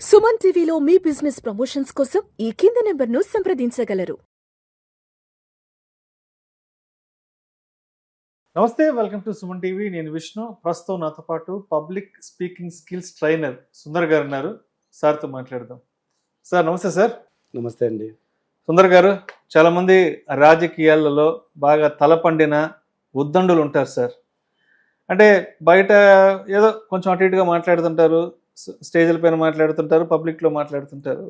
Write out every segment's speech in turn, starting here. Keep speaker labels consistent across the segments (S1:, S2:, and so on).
S1: సుమన్ టీవీలో మీ business promotions కోసం ఈ కింది నెంబర్ను సంప్రదించగలరు.
S2: నమస్తే, వెల్కమ్ టు సుమన్ టీవీ. నేను విష్ణు. ప్రస్తుతం నాతో పాటు public speaking skills trainer Sundar గారు ఉన్నారు. సార్తో మాట్లాడదాం. సార్ నమస్తే. సార్
S3: నమస్తే అండి.
S2: సుందర్ గారు, చాలామంది రాజకీయాలలో బాగా తలపండిన ఉద్దండులు ఉంటారు సార్. అంటే బయట ఏదో కొంచెం అటు ఇటుగా మాట్లాడుతుంటారు, స్టేజ్ల పైన మాట్లాడుతుంటారు, పబ్లిక్లో మాట్లాడుతుంటారు.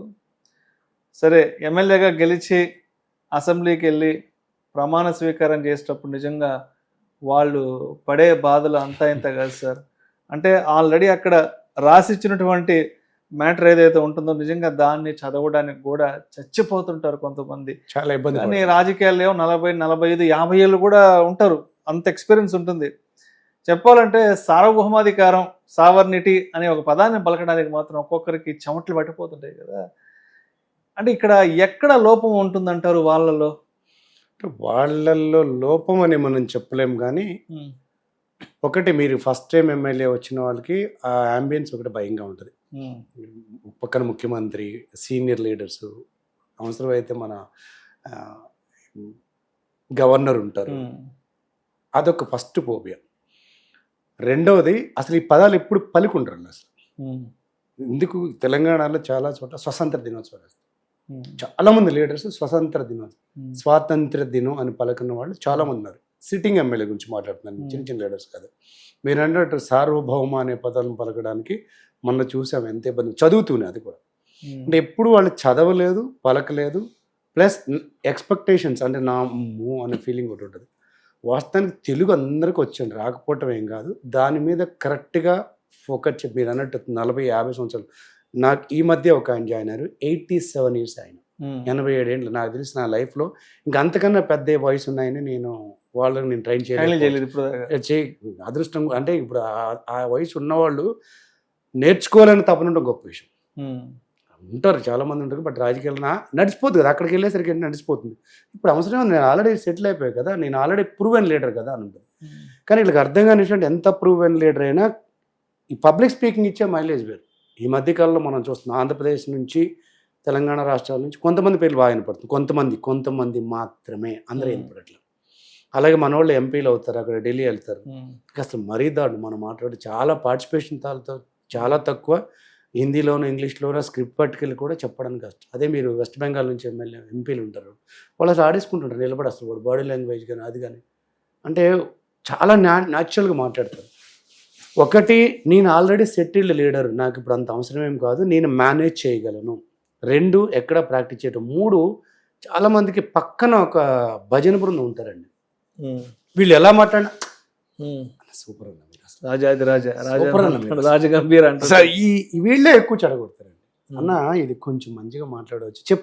S2: సరే, ఎమ్మెల్యేగా గెలిచి అసెంబ్లీకి వెళ్ళి ప్రమాణ స్వీకారం చేసేటప్పుడు నిజంగా వాళ్ళు పడే బాధలు అంతా ఇంత కాదు సార్. అంటే ఆల్రెడీ అక్కడ రాసిచ్చినటువంటి మ్యాటర్ ఏదైతే ఉంటుందో నిజంగా దాన్ని చదవడానికి కూడా చచ్చిపోతుంటారు కొంతమంది.
S3: చాలా ఇబ్బంది.
S2: కానీ రాజకీయాల్లో 40, 45, 50 ఏళ్ళు కూడా ఉంటారు. అంత ఎక్స్పీరియన్స్ ఉంటుంది. చెప్పాలంటే సార్వభౌమాధికారం, సావర్నిటీ అనే ఒక పదాన్ని పలకడానికి మాత్రం ఒక్కొక్కరికి చెమటలు పట్టిపోతుంటాయి కదా. అంటే ఇక్కడ ఎక్కడ లోపం ఉంటుందంటారు వాళ్ళలో?
S3: వాళ్ళల్లో లోపం అని మనం చెప్పలేం, కానీ ఒకటి, మీరు ఫస్ట్ టైం ఎమ్మెల్యే వచ్చిన వాళ్ళకి ఆ అంబియన్స్ ఒకటి భయంగా ఉంటుంది. పక్కన ముఖ్యమంత్రి, సీనియర్ లీడర్స్, అవసరమైతే మన గవర్నర్ ఉంటారు. అదొక ఫస్ట్ ఫోబియా. రెండవది, అసలు ఈ పదాలు ఎప్పుడు పలుకుంటారు అసలు. ఎందుకు తెలంగాణలో చాలా చోట స్వతంత్ర దినోత్సవం, చాలా మంది లీడర్స్ స్వాతంత్ర దినం అని పలుకున్న వాళ్ళు చాలా మంది ఉన్నారు. సిట్టింగ్ ఎమ్మెల్యే గురించి మాట్లాడుతున్నాను, చిన్న చిన్న లీడర్స్ కాదు. మీరు అన్నట్టు సార్వభౌమ అనే పదాలను పలకడానికి మొన్న చూసాము ఎంత ఇబ్బంది. చదువుతూనే అది కూడా, అంటే ఎప్పుడు వాళ్ళు చదవలేదు, పలకలేదు, ప్లస్ ఎక్స్పెక్టేషన్స్, అంటే నా అనే ఫీలింగ్ ఒకటి ఉంటుంది. వాస్తవానికి తెలుగు అందరికీ వచ్చండి, రాకపోవటం ఏం కాదు. దాని మీద కరెక్ట్గా ఫోకస్ చెప్పి, మీరు అన్నట్టు 40-50 సంవత్సరాలు. నాకు ఈ మధ్య ఒక ఆయన జాయిన్ అయ్యారు, 87 years ఆయన, 87 ఏళ్ళు. నాకు తెలిసి నా లైఫ్లో ఇంకా అంతకన్నా పెద్ద వయసు ఉన్నాయని వాళ్ళని నేను ట్రైన్ చేయలేదు. అదృష్టం అంటే ఇప్పుడు ఆ వయసు ఉన్నవాళ్ళు నేర్చుకోవాలని తప్పనుంటే గొప్ప విషయం. ఉంటారు, చాలామంది ఉంటారు, బట్ రాజకీయాలు నడిచిపోతుంది కదా. అక్కడికి వెళ్ళేసరికి నడిచిపోతుంది. ఇప్పుడు అవసరం, నేను ఆల్రెడీ సెటిల్ అయిపోయాయి కదా, నేను ఆల్రెడీ ప్రూవెన్ లీడర్ కదా అని ఉంటుంది. కానీ వీళ్ళకి అర్థం కాని విషయం, ఎంత ప్రూవెన్ లీడర్ అయినా ఈ పబ్లిక్ స్పీకింగ్ ఇచ్చే మైలేజ్ వేరు. ఈ మధ్యకాలంలో మనం చూస్తున్నాం, ఆంధ్రప్రదేశ్ నుంచి, తెలంగాణ రాష్ట్రాల నుంచి కొంతమంది పేర్లు బాగా వినపడుతుంది, కొంతమంది మాత్రమే, అందరూ వినపడట్లేదు. అలాగే మన వాళ్ళు ఎంపీలు అవుతారు, అక్కడ ఢిల్లీ వెళ్తారు. అసలు మరీ దాడు మనం మాట్లాడి చాలా పార్టిసిపేషన్ చాలా తక్కువ. హిందీలోనూ ఇంగ్లీష్లోనూ స్క్రిప్ట్ పట్టుకెళ్ళి కూడా చెప్పడానికి కష్టం. అదే మీరు వెస్ట్ బెంగాల్ నుంచి ఎంపీలు ఉంటారు, వాళ్ళు అసలు ఆడేసుకుంటుంటారు నిలబడి, అసలు కూడా బాడీ లాంగ్వేజ్ కానీ అది కానీ, అంటే చాలా న్యాచురల్గా మాట్లాడతారు. ఒకటి, నేను ఆల్రెడీ సెటిల్డ్ లీడర్, నాకు ఇప్పుడు అంత అవసరం ఏం కాదు, నేను మేనేజ్ చేయగలను. 2, ఎక్కడ ప్రాక్టీస్ చేయడం. 3, చాలామందికి పక్కన ఒక భజన బృందం ఉంటారండి, వీళ్ళు ఎలా మాట్లాడినా సూపర్ అన్న, వీళ్ళే ఎక్కువ చెడగొడతారండి. అన్న ఇది కొంచెం మంచిగా మాట్లాడవచ్చు,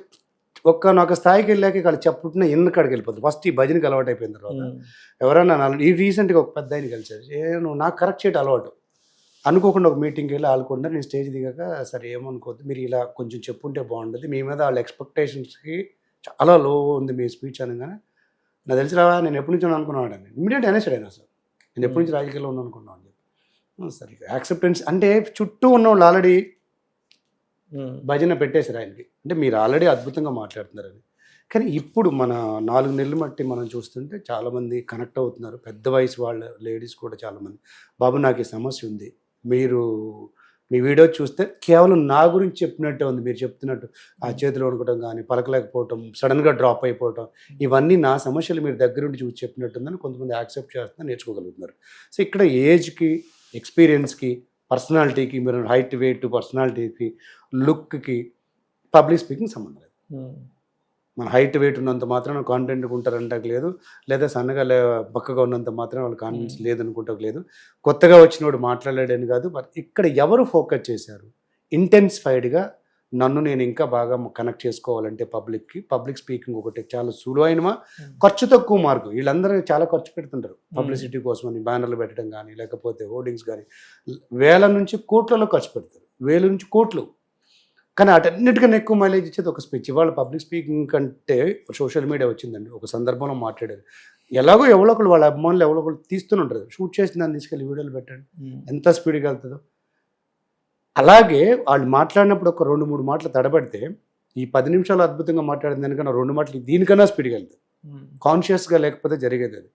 S3: ఒక్క స్థాయికి వెళ్ళాక ఇక్కడ చెప్పుకుంటున్నా ఎన్నకాడికి వెళ్ళిపోతుంది. ఫస్ట్ ఈ భజనకి అలవాటు అయిపోయిన తర్వాత ఎవరన్నా ఈ రీసెంట్గా ఒక పెద్ద ఆయన కలిసారు, నువ్వు నాకు కరెక్ట్ చేయడం అలవాటు అనుకోకుండా ఒక మీటింగ్కి వెళ్ళి ఆడుకుంటా, నేను స్టేజ్ దిగాక, సరే ఏమనుకోవద్దు, మీరు ఇలా కొంచెం చెప్పుంటే బాగుంటుంది, మీ మీద వాళ్ళ ఎక్స్పెక్టేషన్స్కి చాలా లో ఉంది మీ స్పీచ్ అనగానే, నాకు తెలిసి రావా, నేను ఎప్పటి నుంచో అనుకున్నాడు అని ఇమీడియట్ అనేసాడు ఆయన. అసలు నేను ఎప్పటి నుంచి రాజకీయాల్లో ఉన్నాను అనుకున్నాను అని చెప్పి. సరే, యాక్సెప్టెన్స్ అంటే చుట్టూ ఉన్న వాళ్ళు ఆల్రెడీ భజన పెట్టేశారు ఆయనకి, అంటే మీరు ఆల్రెడీ అద్భుతంగా మాట్లాడుతున్నారని. కానీ ఇప్పుడు మన 4 నెలలు మట్టి మనం చూస్తుంటే చాలామంది కనెక్ట్ అవుతున్నారు, పెద్ద వయసు వాళ్ళ లేడీస్ కూడా చాలామంది. బాబు నాకు ఈ సమస్య ఉంది, మీరు మీ వీడియో చూస్తే కేవలం నా గురించి చెప్పినట్టే ఉంది, మీరు చెప్తున్నట్టు ఆ చేతిలో వణుకోవడం కానీ, పలకలేకపోవటం, సడన్గా డ్రాప్ అయిపోవటం, ఇవన్నీ నా సమస్యలు మీరు దగ్గరుండి చూసి చెప్పినట్టుందని కొంతమంది యాక్సెప్ట్ చేస్తున్నారు, నేర్చుకోగలుగుతున్నారు. సో ఇక్కడ ఏజ్కి, ఎక్స్పీరియన్స్కి, పర్సనాలిటీకి, మీరు హైట్, వెయిట్, పర్సనాలిటీకి, లుక్కి పబ్లిక్ స్పీకింగ్ సంబంధం లేదు. మన హైట్, వెయిట్ ఉన్నంత మాత్రం కాన్ఫిడెంట్గా ఉంటారంటకు లేదు, లేదా సన్నగా పక్కగా ఉన్నంత మాత్రం వాళ్ళు కాన్ఫిడెన్స్ లేదనుకుంటకు లేదు. కొత్తగా వచ్చినోడు మాట్లాడలేడని కాదు, బట్ ఇక్కడ ఎవరు ఫోకస్ చేశారు, ఇంటెన్సిఫైడ్గా నన్ను నేను ఇంకా బాగా కనెక్ట్ చేసుకోవాలంటే పబ్లిక్ స్పీకింగ్ ఒకటి చాలా సులువైన, ఖర్చు తక్కువ మార్గం. వీళ్ళందరూ చాలా ఖర్చు పెడుతుంటారు పబ్లిసిటీ కోసమని, బ్యానర్లు పెట్టడం కానీ, లేకపోతే హోర్డింగ్స్ కానీ, వేల నుంచి కోట్లలో ఖర్చు పెడతారు, 1000 నుంచి కోట్లు. కానీ అటన్నిటికన్నా ఎక్కువ మైలేజ్ ఇచ్చేది ఒక స్పీచ్. ఇవాళ పబ్లిక్ స్పీకింగ్ కంటే సోషల్ మీడియా వచ్చిందండి. ఒక సందర్భంలో మాట్లాడారు, ఎలాగో ఎవరో ఒకళ్ళు వాళ్ళ అభిమానులు ఎవరో ఒకళ్ళు తీస్తూనే ఉంటారు, షూట్ చేసి దాన్ని తీసుకెళ్ళి వీడియోలు పెట్టండి, ఎంత స్పీడ్గా వెళ్తుందో. అలాగే వాళ్ళు మాట్లాడినప్పుడు ఒక 2-3 మాటలు తడబడితే ఈ 10 నిమిషాలు అద్భుతంగా మాట్లాడిన దానికన్నా 2 మాటలు దీనికన్నా స్పీడ్గా వెళ్తుంది. కాన్షియస్గా లేకపోతే జరిగేది అది.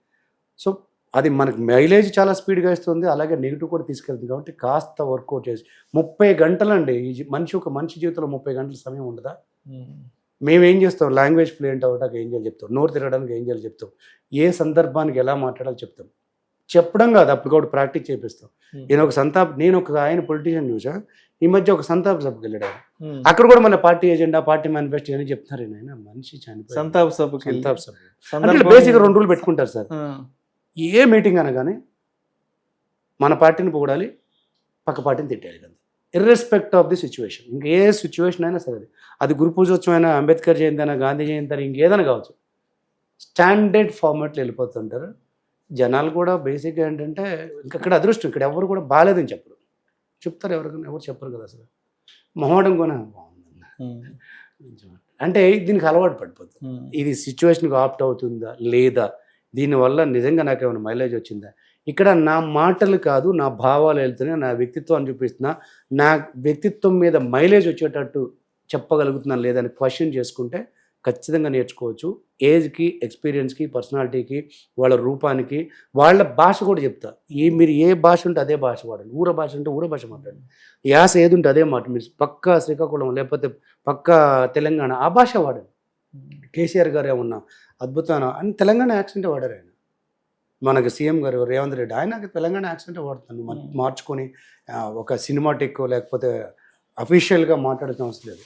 S3: సో అది మనకు మైలేజ్ చాలా స్పీడ్గా ఇస్తుంది, అలాగే నెగిటివ్ కూడా తీసుకెళ్తుంది. కాబట్టి కాస్త వర్కౌట్ చేసి 30 గంటలండి ఒక మనిషి జీవితంలో 30 గంటల సమయం ఉండదా? మేమేం చేస్తాం, లాంగ్వేజ్ ఫ్లూయెంట్ అవ్వడానికి ఏం చేయాలి చెప్తాం, నోరు తిరగడానికి ఏం చేయాలి చెప్తాం, ఏ సందర్భానికి ఎలా మాట్లాడాలి చెప్తాం. చెప్పడం కాదు, అప్పుడు కూడా ప్రాక్టీస్ చేపిస్తాం. నేను ఒక ఆయన పొలిటీషియన్ చూసా, ఈ మధ్య ఒక సంతాప సభకి వెళ్ళాడు. అక్కడ కూడా మన పార్టీ ఎజెండా, పార్టీ మేనిఫెస్టో అని చెప్తున్నారు. ఆయన మనిషి చనిపోయి
S2: సంతాప సభ
S3: బేసిక్గా 2 రోజులు పెట్టుకుంటారు సార్. ఏ మీటింగ్ అనగానే మన పార్టీని పొగడాలి, పక్క పార్టీని తిట్టాలి కదా, ఇర్రెస్పెక్ట్ ఆఫ్ ది సిచ్యువేషన్. ఇంకా ఏ సిచ్యువేషన్ అయినా సరే, అది గురు పూజోత్సవం అయినా, అంబేద్కర్ జయంతి అయినా, గాంధీ జయంతి అయినా, ఇంకేదైనా కావచ్చు, స్టాండర్డ్ ఫార్మాట్లో వెళ్ళిపోతుంటారు జనాలు కూడా. బేసిక్గా ఏంటంటే ఇక్కడ అదృష్టం, ఇక్కడ ఎవరు కూడా బాగాలేదని చెప్పరు, చెప్తారు ఎవరికైనా, ఎవరు చెప్పరు కదా అసలు. మొహమాటం కూడా బాగుంది అంటే దీనికి అలవాటు పడిపోతుంది. ఇది సిచ్యువేషన్కి ఆప్ట్ అవుతుందా లేదా, దీనివల్ల నిజంగా నాకు ఏమైనా మైలేజ్ వచ్చిందా, ఇక్కడ నా మాటలు కాదు నా భావాలు వెళ్తున్నాయి, నా వ్యక్తిత్వాన్ని చూపిస్తున్నా, నా వ్యక్తిత్వం మీద మైలేజ్ వచ్చేటట్టు చెప్పగలుగుతున్నాను లేదని క్వశ్చన్ చేసుకుంటే ఖచ్చితంగా నేర్చుకోవచ్చు. ఏజ్కి, ఎక్స్పీరియన్స్కి, పర్సనాలిటీకి, వాళ్ళ రూపానికి, వాళ్ళ భాష కూడా చెప్తా. మీరు ఏ భాష ఉంటే అదే భాష వాడండి, ఊర భాష ఉంటే ఊర భాష మాట్లాడండి, యాస ఏది ఉంటే అదే మాట. మీరు పక్కా శ్రీకాకుళం లేకపోతే పక్కా తెలంగాణ ఆ భాష వాడండి. కేసీఆర్ గారు ఏమన్నా అద్భుతమైన అని తెలంగాణ యాక్సెంటే వాడారు ఆయన. మనకి సీఎం గారు రేవంత్ రెడ్డి ఆయన తెలంగాణ యాక్సెంటే వాడుతాను. మార్చుకొని ఒక సినిమాటిక్ లేకపోతే అఫీషియల్గా మాట్లాడాల్సిన అవసరం లేదు.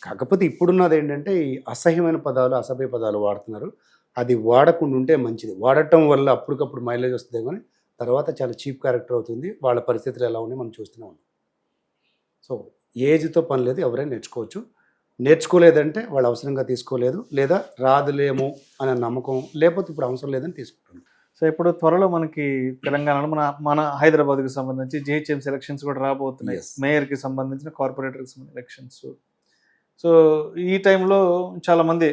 S3: కాకపోతే ఇప్పుడున్నది ఏంటంటే ఈ అసహ్యమైన పదాలు, అసభ్య పదాలు వాడుతున్నారు. అది వాడకుండా ఉంటే మంచిది. వాడటం వల్ల అప్పటికప్పుడు మైలేజ్ వస్తుంది, కానీ తర్వాత చాలా చీప్ క్యారెక్టర్ అవుతుంది. వాళ్ళ పరిస్థితులు ఎలా ఉన్నాయి మనం చూస్తూనే ఉన్నాం. సో ఏజ్తో పని లేదు, ఎవరైనా నేర్చుకోవచ్చు. నేర్చుకోలేదంటే వాళ్ళు అవసరంగా తీసుకోలేదు, లేదా రాదులేమో అనే నమ్మకం, లేకపోతే ఇప్పుడు అవసరం లేదని తీసుకుంటుంది.
S2: సో ఇప్పుడు త్వరలో మనకి తెలంగాణలో మన హైదరాబాద్కి సంబంధించి జిహెచ్ఎంసీ ఎలక్షన్స్ కూడా రాబోతున్నాయి. మేయర్కి సంబంధించిన, కార్పొరేటర్కి సంబంధించిన ఎలక్షన్స్. సో ఈ టైంలో చాలామంది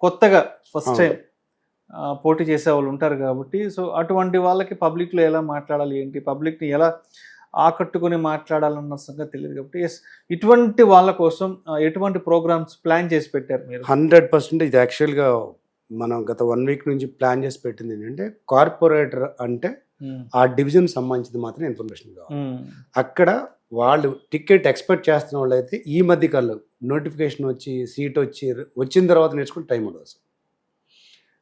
S2: కొత్తగా ఫస్ట్ టైం పోటీ చేసే వాళ్ళు ఉంటారు కాబట్టి, సో అటువంటి వాళ్ళకి పబ్లిక్లో ఎలా మాట్లాడాలి ఏంటి, పబ్లిక్ని ఎలా ఆకట్టుకుని మాట్లాడాలన్న సంగతి తెలియదు కాబట్టి, ఎస్ ఇటువంటి వాళ్ళ కోసం ఎటువంటి ప్రోగ్రామ్స్ ప్లాన్ చేసి పెట్టారు మీరు?
S3: 100% ఇది యాక్చువల్గా మనం గత 1 వీక్ నుంచి ప్లాన్ చేసి పెట్టింది ఏంటంటే, కార్పొరేటర్ అంటే ఆ డివిజన్ సంబంధించింది మాత్రం ఇన్ఫర్మేషన్ కావాలి. అక్కడ వాళ్ళు టికెట్ ఎక్స్పెక్ట్ చేస్తున్న వాళ్ళు అయితే ఈ మధ్య కాలంలో నోటిఫికేషన్ వచ్చి సీట్ వచ్చిన తర్వాత నేర్చుకుని టైం ఉండదు.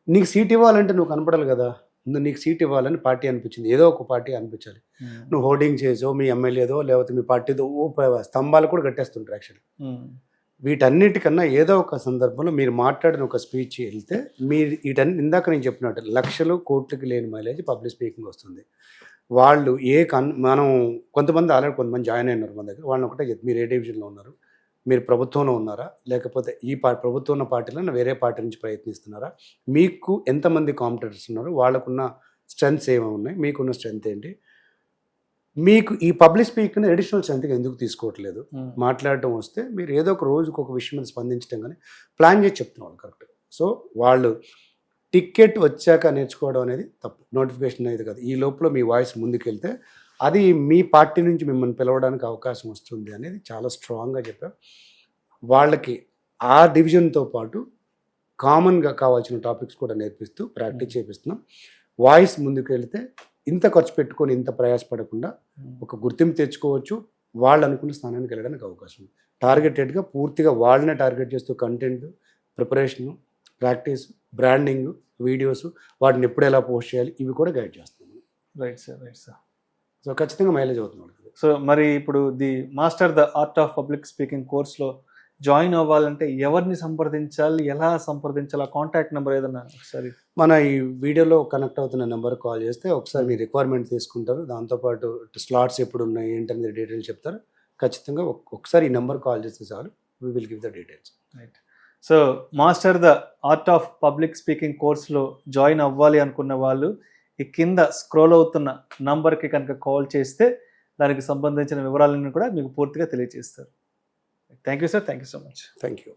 S3: నీకు సీట్ ఇవ్వాలంటే నువ్వు కనపడాలి కదా, నీకు సీట్ ఇవ్వాలని పార్టీ అనిపించింది, ఏదో ఒక పార్టీ అనిపించాలి. నువ్వు హోర్డింగ్ చేసో, మీ ఎమ్మెల్యేదో లేకపోతే మీ పార్టీదో స్తంభాలు కూడా కట్టేస్తుంటారు. యాక్చువల్లీ వీటన్నిటికన్నా ఏదో ఒక సందర్భంలో మీరు మాట్లాడిన ఒక స్పీచ్ వెళ్తే మీరు ఇందాక నేను చెప్పినట్టు లక్షలు కోట్లకి లేని మైలేజ్ పబ్లిక్ స్పీకింగ్ వస్తుంది. వాళ్ళు మనం కొంతమంది ఆల్రెడీ కొంతమంది జాయిన్ అయినారు మన దగ్గర. వాళ్ళని ఒకటే మీరు ఏ డివిజన్లో ఉన్నారు, మీరు ప్రభుత్వంలో ఉన్నారా, లేకపోతే ఈ ప్రభుత్వం ఉన్న పార్టీలో వేరే పార్టీ నుంచి ప్రయత్నిస్తున్నారా, మీకు ఎంతమంది కాంపిటేటర్స్ ఉన్నారు, వాళ్ళకున్న స్ట్రెంగ్త్స్ ఏమేమి ఉన్నాయి, మీకున్న స్ట్రెంగ్త్ ఏంటి, మీకు ఈ పబ్లిక్ స్పీకింగ్ అడిషనల్ స్ట్రెంగ్త్గా ఎందుకు తీసుకోవట్లేదు, మాట్లాడటం వస్తే మీరు ఏదో ఒక రోజుకు ఒక విషయం మీద స్పందించడం కానీ ప్లాన్ చేసి చెప్తున్నారు కరెక్ట్. సో వాళ్ళు టికెట్ వచ్చాక నేర్చుకోవడం అనేది తప్పు, నోటిఫికేషన్ అనేది కాదు. ఈ లోపల మీ వాయిస్ ముందుకెళ్తే అది మీ పార్టీ నుంచి మిమ్మల్ని పిలవడానికి అవకాశం వస్తుంది అనేది చాలా స్ట్రాంగ్గా చెప్పారు. వాళ్ళకి ఆ డివిజన్తో పాటు కామన్గా కావాల్సిన టాపిక్స్ కూడా నేర్పిస్తూ ప్రాక్టీస్ చేపిస్తున్నాం. వాయిస్ ముందుకు వెళితే ఇంత ఖర్చు పెట్టుకొని ఇంత ప్రయాసపడకుండా ఒక గుర్తింపు తెచ్చుకోవచ్చు, వాళ్ళు అనుకున్న స్థానానికి వెళ్ళడానికి అవకాశం ఉంది. టార్గెటెడ్గా పూర్తిగా వాళ్ళనే టార్గెట్ చేస్తూ content preparation, practice, branding, videos, వాటిని ఎప్పుడు ఎలా పోస్ట్ చేయాలి ఇవి కూడా గైడ్ చేస్తున్నాం.
S2: Right sir.
S3: సో ఖచ్చితంగా మైలేజ్ అవుతుంది.
S2: సో మరి ఇప్పుడు the master the art of public speaking కోర్స్లో జాయిన్ అవ్వాలంటే ఎవరిని సంప్రదించాలి, ఎలా సంప్రదించాలి, కాంటాక్ట్ నెంబర్ ఏదన్నా ఒకసారి
S3: మన ఈ వీడియోలో కనెక్ట్ అవుతున్న నెంబర్ కాల్ చేస్తే ఒకసారి మీ రిక్వైర్మెంట్ తీసుకుంటారు, దాంతోపాటు స్లాట్స్ ఎప్పుడు ఉన్నాయి ఏంటనేది డీటెయిల్స్ చెప్తారు. ఖచ్చితంగా ఒకసారి ఈ నెంబర్ కాల్ చేస్తే చాలు, we will give the details.
S2: Right. So master the art of public speaking కోర్స్లో జాయిన్ అవ్వాలి అనుకున్న వాళ్ళు ఈ కింద స్క్రోల్ అవుతున్న నంబర్కి కనుక కాల్ చేస్తే దానికి సంబంధించిన వివరాలను కూడా మీకు పూర్తిగా తెలియజేస్తారు. Thank you sir, thank you so much.
S3: Thank you.